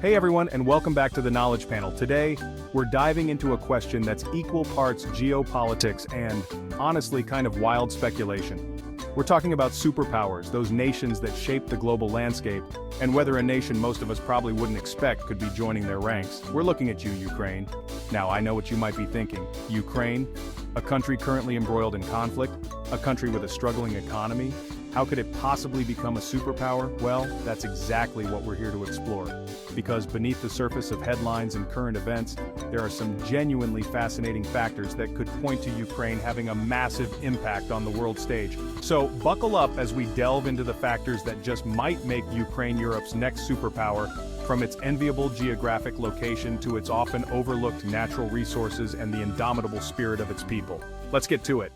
Hey everyone, and welcome back to the Knowledge Panel. Today, we're diving into a question that's equal parts geopolitics and, honestly, kind of wild speculation. We're talking about superpowers, those nations that shape the global landscape, and whether a nation most of us probably wouldn't expect could be joining their ranks. We're looking at you, Ukraine. Now, I know what you might be thinking. Ukraine? A country currently embroiled in conflict? A country with a struggling economy? How could it possibly become a superpower? Well, that's exactly what we're here to explore. Because beneath the surface of headlines and current events, there are some genuinely fascinating factors that could point to Ukraine having a massive impact on the world stage. So, buckle up as we delve into the factors that just might make Ukraine Europe's next superpower, from its enviable geographic location to its often overlooked natural resources and the indomitable spirit of its people. Let's get to it.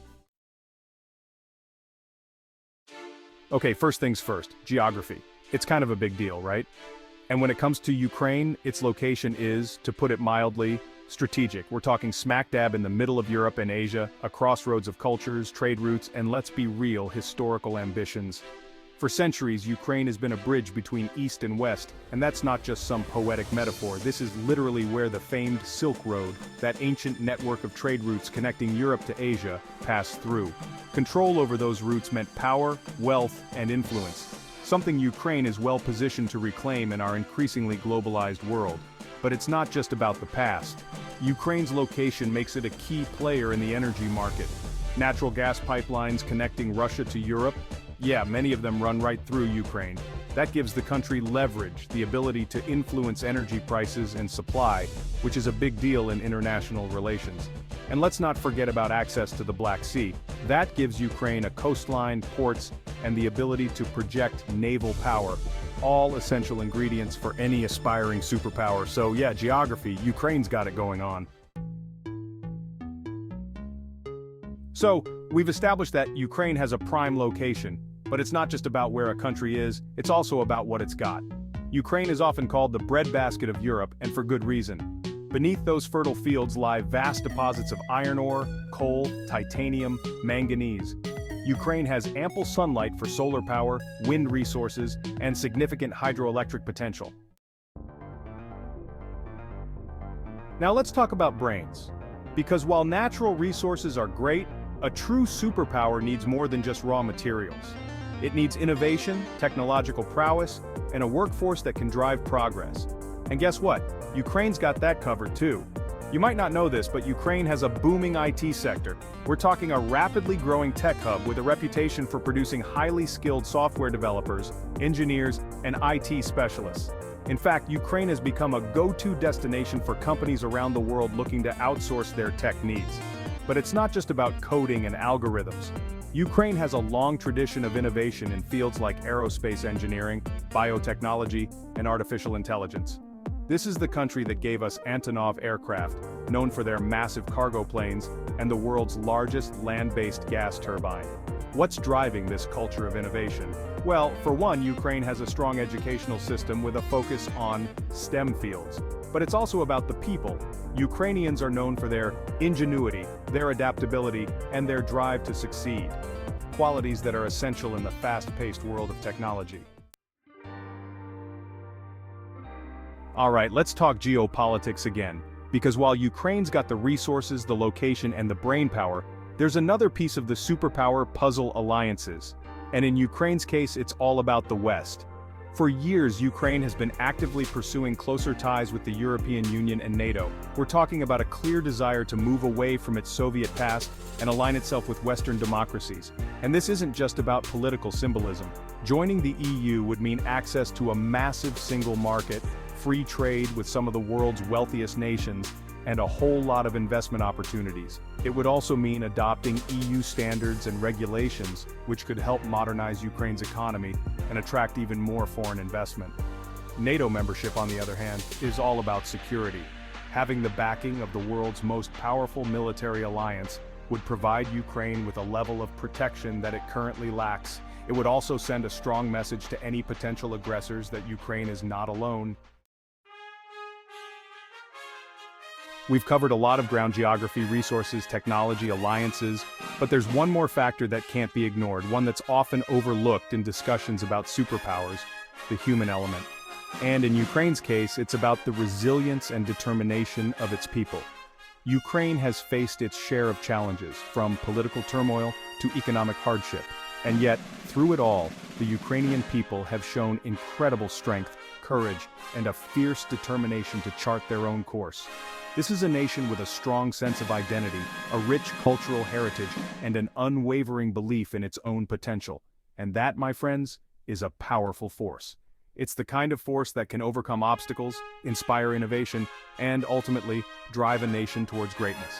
Okay, first things first, geography. It's kind of a big deal, right? And when it comes to Ukraine, its location is, to put it mildly, strategic. We're talking smack dab in the middle of Europe and Asia, a crossroads of cultures, trade routes, and let's be real, historical ambitions. For centuries, Ukraine has been a bridge between East and West, and that's not just some poetic metaphor. This is literally where the famed Silk Road, that ancient network of trade routes connecting Europe to Asia, passed through. Control over those routes meant power, wealth, and influence, something Ukraine is well positioned to reclaim in our increasingly globalized world. But it's not just about the past. Ukraine's location makes it a key player in the energy market. Natural gas pipelines connecting Russia to Europe, yeah, many of them run right through Ukraine. That gives the country leverage, the ability to influence energy prices and supply, which is a big deal in international relations. And let's not forget about access to the Black Sea. That gives Ukraine a coastline, ports, and the ability to project naval power, all essential ingredients for any aspiring superpower. So yeah, geography, Ukraine's got it going on. So, we've established that Ukraine has a prime location, but it's not just about where a country is, it's also about what it's got. Ukraine is often called the breadbasket of Europe, and for good reason. Beneath those fertile fields lie vast deposits of iron ore, coal, titanium, manganese. Ukraine has ample sunlight for solar power, wind resources, and significant hydroelectric potential. Now let's talk about brains. Because while natural resources are great, a true superpower needs more than just raw materials. It needs innovation, technological prowess, and a workforce that can drive progress. And guess what? Ukraine's got that covered too. You might not know this, but Ukraine has a booming IT sector. We're talking a rapidly growing tech hub with a reputation for producing highly skilled software developers, engineers, and IT specialists. In fact, Ukraine has become a go-to destination for companies around the world looking to outsource their tech needs. But it's not just about coding and algorithms. Ukraine has a long tradition of innovation in fields like aerospace engineering, biotechnology, and artificial intelligence. This is the country that gave us Antonov aircraft, known for their massive cargo planes, and the world's largest land-based gas turbine. What's driving this culture of innovation? Well, for one, Ukraine has a strong educational system with a focus on STEM fields. But it's also about the people. Ukrainians are known for their ingenuity, their adaptability, and their drive to succeed. Qualities that are essential in the fast-paced world of technology. Alright, let's talk geopolitics again. Because while Ukraine's got the resources, the location, and the brainpower, there's another piece of the superpower puzzle: alliances. And in Ukraine's case, it's all about the West. For years, Ukraine has been actively pursuing closer ties with the European Union and NATO. We're talking about a clear desire to move away from its Soviet past and align itself with Western democracies. And this isn't just about political symbolism. Joining the EU would mean access to a massive single market, free trade with some of the world's wealthiest nations, and a whole lot of investment opportunities. It would also mean adopting EU standards and regulations, which could help modernize Ukraine's economy and attract even more foreign investment. NATO membership, on the other hand, is all about security. Having the backing of the world's most powerful military alliance would provide Ukraine with a level of protection that it currently lacks. It would also send a strong message to any potential aggressors that Ukraine is not alone. We've covered a lot of ground: geography, resources, technology, alliances, but there's one more factor that can't be ignored, one that's often overlooked in discussions about superpowers: the human element. And in Ukraine's case, it's about the resilience and determination of its people. Ukraine has faced its share of challenges, from political turmoil to economic hardship. And yet, through it all, the Ukrainian people have shown incredible strength, courage, and a fierce determination to chart their own course. This is a nation with a strong sense of identity, a rich cultural heritage, and an unwavering belief in its own potential. And that, my friends, is a powerful force. It's the kind of force that can overcome obstacles, inspire innovation, and ultimately drive a nation towards greatness.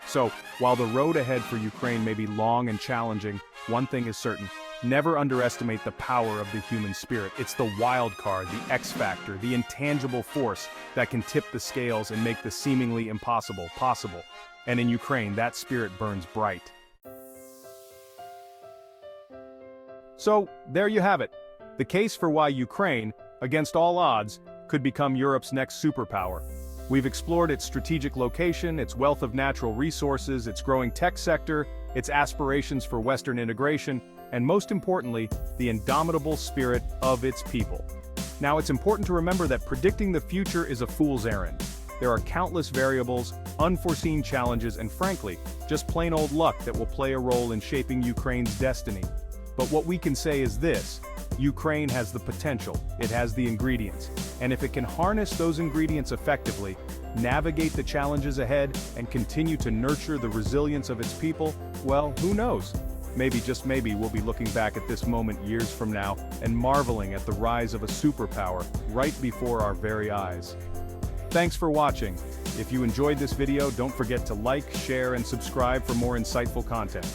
So, while the road ahead for Ukraine may be long and challenging, one thing is certain: never underestimate the power of the human spirit. It's the wild card, the X factor, the intangible force that can tip the scales and make the seemingly impossible possible. And in Ukraine, that spirit burns bright. So, there you have it. The case for why Ukraine, against all odds, could become Europe's next superpower. We've explored its strategic location, its wealth of natural resources, its growing tech sector, its aspirations for Western integration, and most importantly, the indomitable spirit of its people. Now, it's important to remember that predicting the future is a fool's errand. There are countless variables, unforeseen challenges, and frankly, just plain old luck that will play a role in shaping Ukraine's destiny. But what we can say is this: Ukraine has the potential, it has the ingredients, and if it can harness those ingredients effectively, navigate the challenges ahead, and continue to nurture the resilience of its people, well, who knows? Maybe, just maybe, we'll be looking back at this moment years from now and marveling at the rise of a superpower right before our very eyes. Thanks for watching. If you enjoyed this video, don't forget to like, share, and subscribe for more insightful content.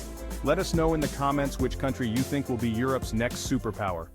Let us know in the comments which country you think will be Europe's next superpower.